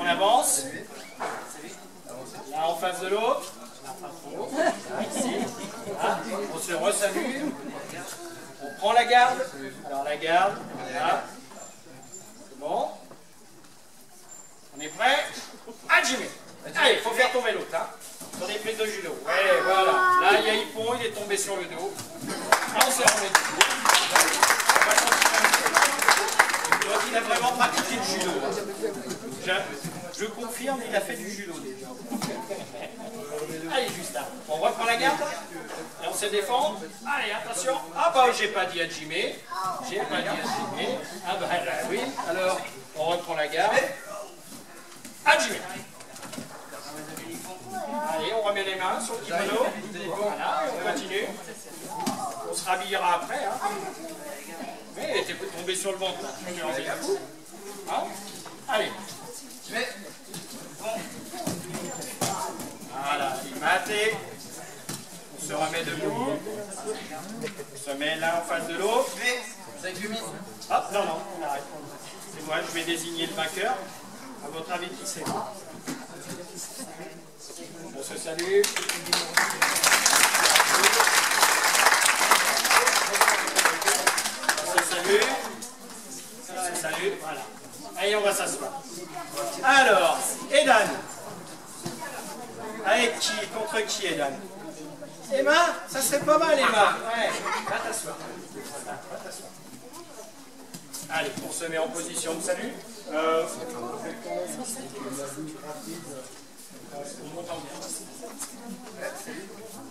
On avance. Là en face de l'autre. Ici. Là. On se resalue. On prend la garde. Alors la garde. Là. C'est bon. On est prêt? Hajime. Allez, il faut faire tomber l'autre. Hein. Sur des prises de judo. Ouais, voilà. Là, il y a Hippon, il est tombé sur le dos. Là, on s'est remis dessus. Donc, il a vraiment pratiqué le judo. Je confirme, il a fait du judo déjà. Allez, juste là. On reprend la garde. Et on se défend. Allez, attention. Ah bah, j'ai pas dit Hajime. J'ai pas dit Hajime. Ah bah, là, oui. Alors, on reprend la garde. Hajime. Allez, on remet les mains sur le kimono. Voilà, et on continue. On se rhabillera après. Hein. Mais t'es tombé sur le ventre. Hein. Allez. Voilà, il maté. On se remet debout. On se met l'un en face de l'autre. Hop, non, non, on arrête. C'est moi, je vais désigner le vainqueur. À votre avis, qui c'est? On se salue. On se salue. On se salue. Voilà. Allez, on va s'asseoir. Alors, Edan. Avec qui? Contre qui, Edan? Emma? Ça serait pas mal, Emma. Ouais. Va t'asseoir. Va t'asseoir. Allez, on se met en position de salut.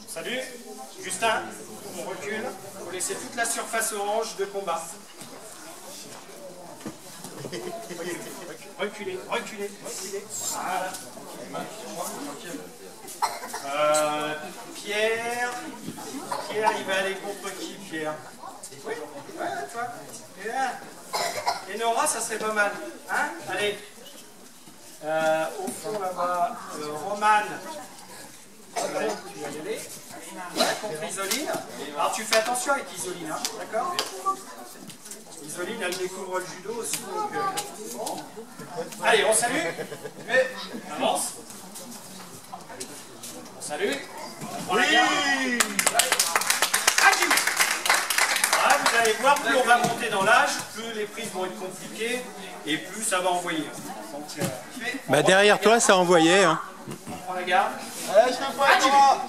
Salut, Justin, on recule, il faut laisser toute la surface orange de combat. Reculez, reculez, reculez. Voilà. Pierre, il va aller contre qui, Pierre? Oui, ouais, toi. Et Nora, ça serait pas mal. Hein? Allez. Au fond là-bas, Romane. Tu vas y aller. Ouais, contre Isoline. Alors tu fais attention avec Isoline, hein, d'accord? Isoline, elle découvre le judo aussi. Donc, bon. Allez, on salue. On avance. On salue. On prend la garde. Voilà, vous allez voir, plus on va monter dans l'âge, plus les prises vont être compliquées et plus ça va envoyer. Donc, bah derrière toi, ça envoyait. Hein. On prend la garde. Allez, je fais pas toi.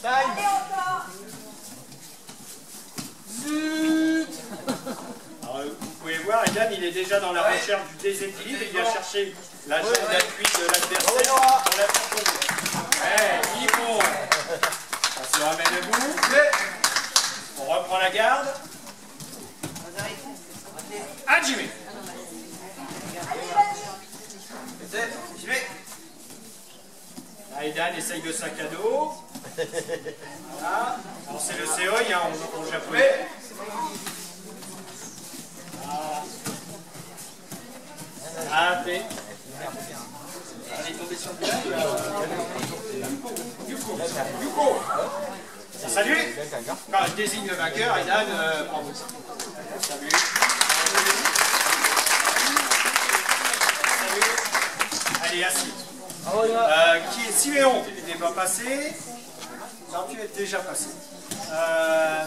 Time. Zut. Alors, vous pouvez voir, Edan, il est déjà dans la recherche du déséquilibre. Il vient chercher la jambe d'appui de l'adversaire pour la faire tomber. Ouais, il faut. On se remet debout. On reprend la garde. Hajime. Edan essaye de sac à dos. Voilà. Alors c'est le Seoi hein, en japonais. Ah, t'es. Elle est tombée sur le village. Yuko. Salut. Quand je désigne le vainqueur, Edan, bravo. Salut. Salut. Allez, assis. Qui est Siméon? Tu n'es pas passé. Non, tu es déjà passé.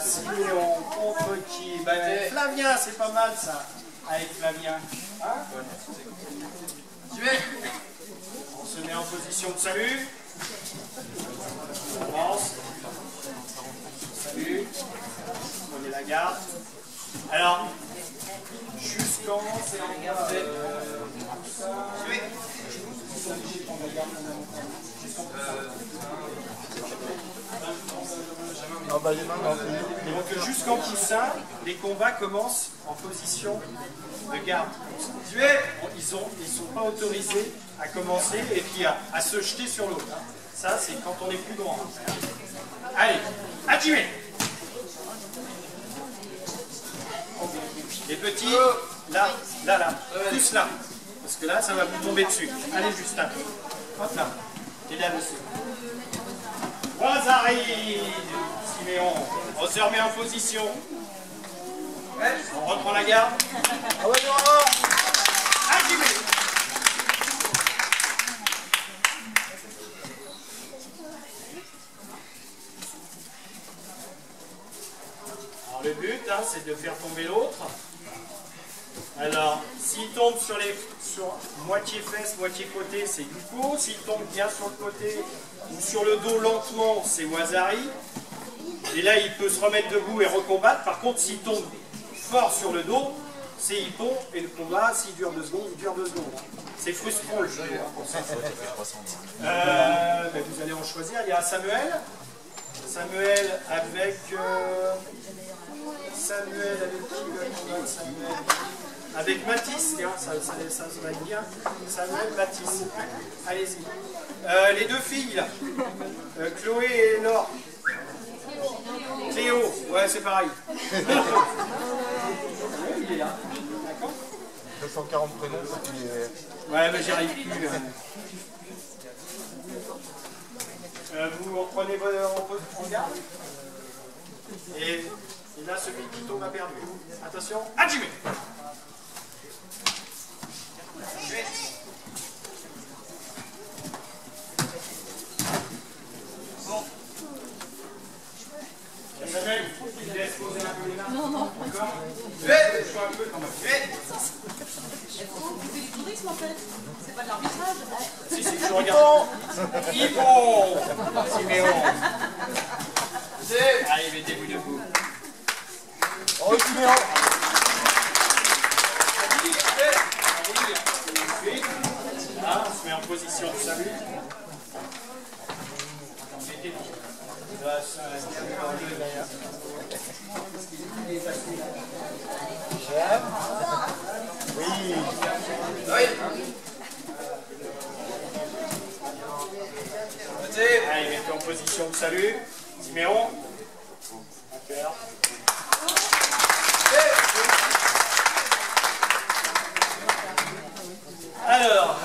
Siméon contre qui? Ben, Flavien, c'est pas mal ça. Avec Flavien. Hein? On se met en position de salut. On avance. Salut. Prenez la garde. Alors, jusqu'en c'est en fait. Donc jusqu'en poussin, les combats commencent en position de garde. Ils sont pas autorisés à commencer et puis à se jeter sur l'autre. Ça, c'est quand on est plus grand. Allez, Hajime. Les petits, là, tous là. Parce que là, ça va vous tomber dessus. Allez, Justin. Hop là. Et là aussi. Wazari, Siméon. On se remet en position. On reprend la garde. Ah ouais, Nora. Ah, j'y vais. Alors le but, hein, c'est de faire tomber l'autre. Alors, s'il tombe sur moitié fesse, moitié côté, c'est Yuko. S'il tombe bien sur le côté ou sur le dos lentement, c'est Wazari. Et là, il peut se remettre debout et recombattre. Par contre, s'il tombe fort sur le dos, c'est Hippon. Et le combat, s'il dure 2 secondes, il dure 2 secondes. C'est frustrant le jeu. Vous allez en choisir. Il y a Samuel. Samuel avec... Samuel avec qui le combat Samuel? Avec Mathis, tiens, ça va être bien. Samuel, Mathis. Allez-y. Les deux filles, là. Chloé et Laure. Cléo, ouais, c'est pareil. Il est là. D'accord. 240 prénoms, ça fait... Ouais, mais j'y arrive plus. Vous reprenez en garde. Et là, celui qui tombe a perdu. Attention, Hajime. Bon. Samuel, il laisse poser un peu les mains. Non, non. D'accord. Je suis un peu quand même. C'est du tourisme en fait, c'est pas de l'arbitrage. Si, je regarde. Yvon. Siméon. Allez, mettez-vous debout. Oh, Siméon. Là, on se met en position de salut. Mettez-vous. Oui. Allez, mettez en position de salut. Siméon. Super. Alors.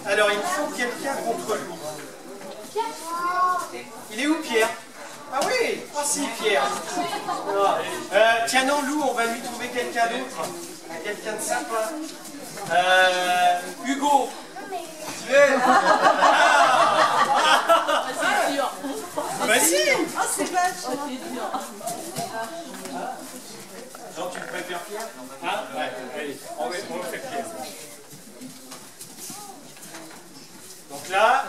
Alors, il faut quelqu'un contre lui. Il est où, Pierre? Ah oui. Ah si, Pierre. Tiens, non, Lou, on va lui trouver quelqu'un d'autre. Quelqu'un de sympa. Hugo. C'est dur. Vas-y. Ah, c'est vache. C'est dur. Non, tu préfères Pierre? Ah, ouais, allez, on va faire Pierre. Donc là,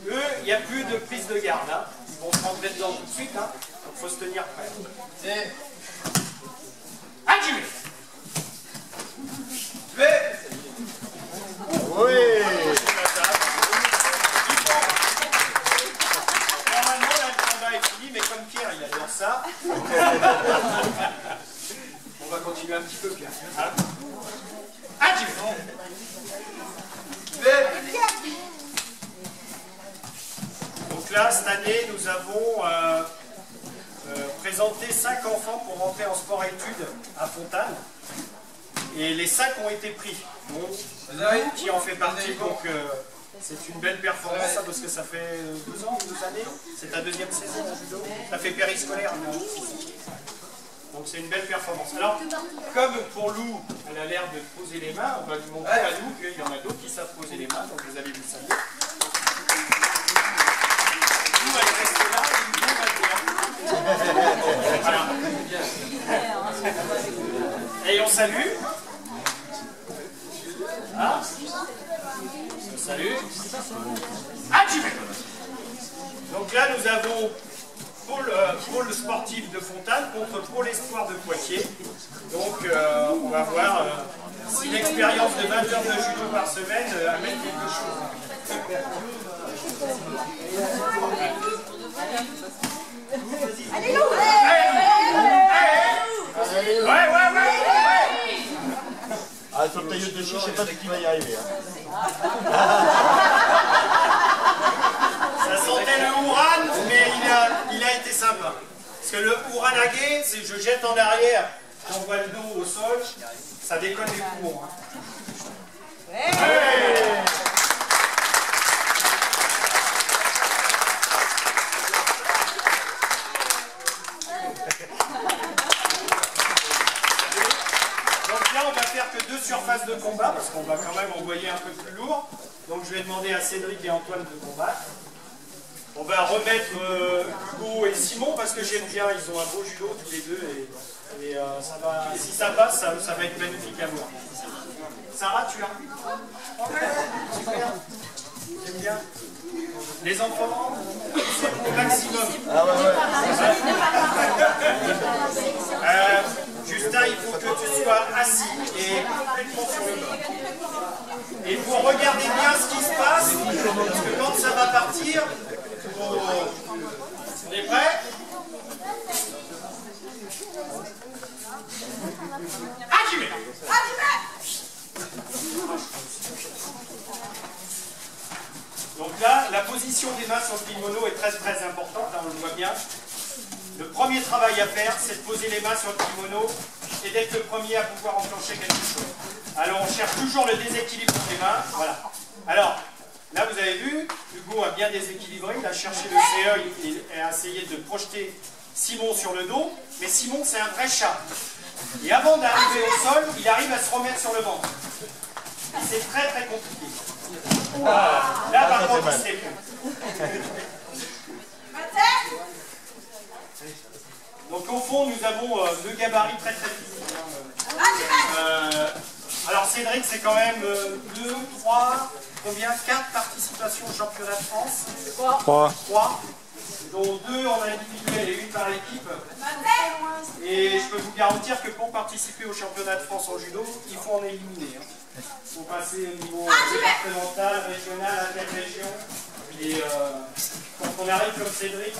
eux, il n'y a plus de prise de garde. Hein. Ils vont se rentrer dedans tout de suite. Hein. Donc il faut se tenir prêt. C'est... Hajime. Oui. Normalement, là, le combat est fini, mais comme Pierre, il adore ça. On va continuer un petit peu, Pierre. Hein. Hajime. Donc là, cette année, nous avons présenté 5 enfants pour rentrer en sport-études à Fontane. Et les 5 ont été pris. Donc, qui en fait partie. Donc, c'est une belle performance, ça, parce que ça fait 2 ans, 2 années. C'est ta 2e saison en judo. Ça fait périscolaire. Donc, c'est une belle performance. Alors, comme pour Lou, elle a l'air de poser les mains, on va lui montrer à Lou qu'il y en a d'autres qui savent poser les mains. Donc, vous allez vous saluer. Lou, elle reste là, et Lou va le faire. Voilà. Et on salue. Ah. Salut. Hajime. Donc là, nous avons pôle sportif de Fontane contre pôle espoir de Poitiers. Donc, on va voir si l'expérience de 20 heures de judo par semaine amène quelque chose. Allez, Lou. Ouais. Ah, sur le tailleuse de chiche, je sais pas qui va y arriver. Hein. Ça sentait le Ouran, mais il a été sympa. Parce que le Ouranage, c'est je jette en arrière, j'envoie le dos au sol, ça déconne les poumons. Hein. Hey. que 2 surfaces de combat, parce qu'on va quand même envoyer un peu plus lourd. Donc je vais demander à Cédric et Antoine de combattre. On va remettre Hugo et Simon, parce que j'aime bien, ils ont un beau judo tous les deux. Et ça va, si ça passe, ça va être magnifique à voir. Sarah, tu as? Super. J'aime bien. Les enfants, c'est au maximum. Ah ouais, Justin, il faut que tu sois assis et complètement sur le bord. Et vous regardez bien ce qui se passe, parce que quand ça va partir, on est prêt? Donc là, la position des mains sur le kimono est très importante, là on le voit bien. Le premier travail à faire, c'est de poser les mains sur le kimono et d'être le premier à pouvoir enclencher quelque chose. Alors on cherche toujours le déséquilibre des mains, voilà. Alors, là vous avez vu, Hugo a bien déséquilibré, il a cherché le CE et a essayé de projeter Simon sur le dos, mais Simon c'est un vrai chat. Et avant d'arriver au sol, il arrive à se remettre sur le ventre. Et c'est très compliqué. Voilà. Là par contre il sait plus. Donc au fond nous avons deux gabarits très physiques. Alors Cédric c'est quand même 2, 3, combien 4 participations au championnat de France. 3. Dont 2 en individuel et 1 par l'équipe. Et je peux vous garantir que pour participer au championnat de France en judo, il faut en éliminer. Il faut passer au niveau départemental, régional, interrégion. Et quand on arrive comme Cédric...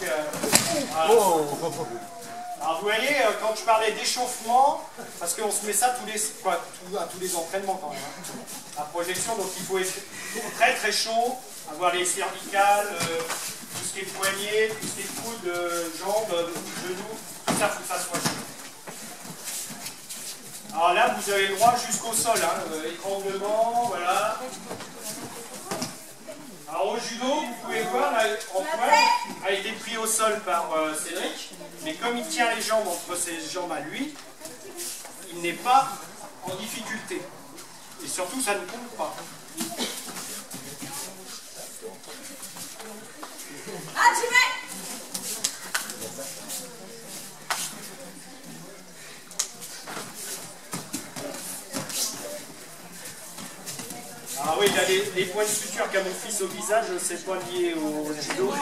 Alors vous voyez, quand je parlais d'échauffement, parce qu'on se met ça à tous les entraînements quand même. La projection, donc il faut être très chaud, avoir les cervicales, tout ce qui est poignet, tout ce qui est coude, jambes, genoux, tout ça, il faut que ça soit chaud. Alors là, vous avez le droit jusqu'au sol, étranglement, voilà. Alors au judo, vous pouvez voir, là, Antoine a été pris au sol par Cédric, mais comme il tient les jambes entre ses jambes à lui, il n'est pas en difficulté. Et surtout, ça ne compte pas. Ah oui, il a les points de suture qu'a mon fils au visage, c'est pas lié au judo.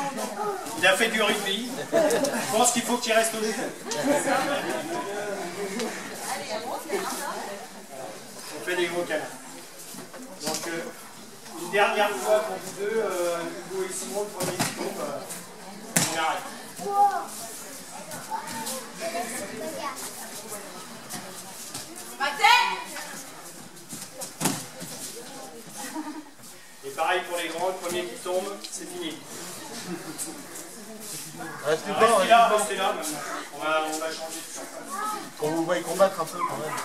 Il a fait du rugby. Je pense qu'il faut qu'il reste au judo. On fait des gros câlins. Donc, une dernière fois pour vous deux, Hugo et Simon, le premier qui tombe, on arrête. Et pareil pour les grands, le premier qui tombe, c'est fini. Restez là. On va changer de surface. Qu'on vous voie combattre un peu quand même.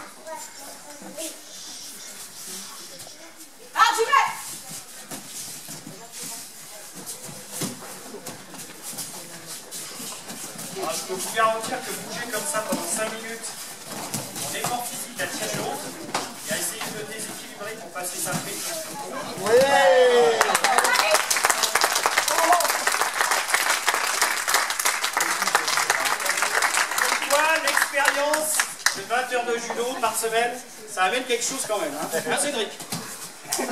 Alors, je peux vous garantir que bouger comme ça pendant 5 minutes, en effort physique à tirer l'autre, et à essayer de déséquilibrer pour passer sa prise. Ouais. L'expérience de 20 heures de judo par semaine, ça amène quelque chose quand même. Hein, Cédric? C'est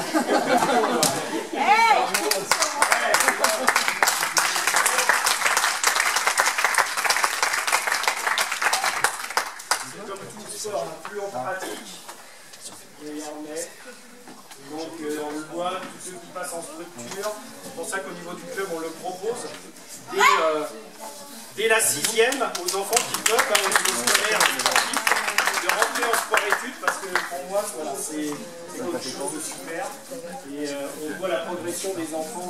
comme tout sport, plus on pratique, et on est. Donc on le voit, tous ceux qui passent en structure, c'est pour ça qu'au niveau du club on le propose. Dès la 6e, aux enfants qui peuvent, au niveau scolaire et sportif, de rentrer en sport-études, parce que pour moi, voilà, c'est quelque chose de super. Et on voit la progression des enfants.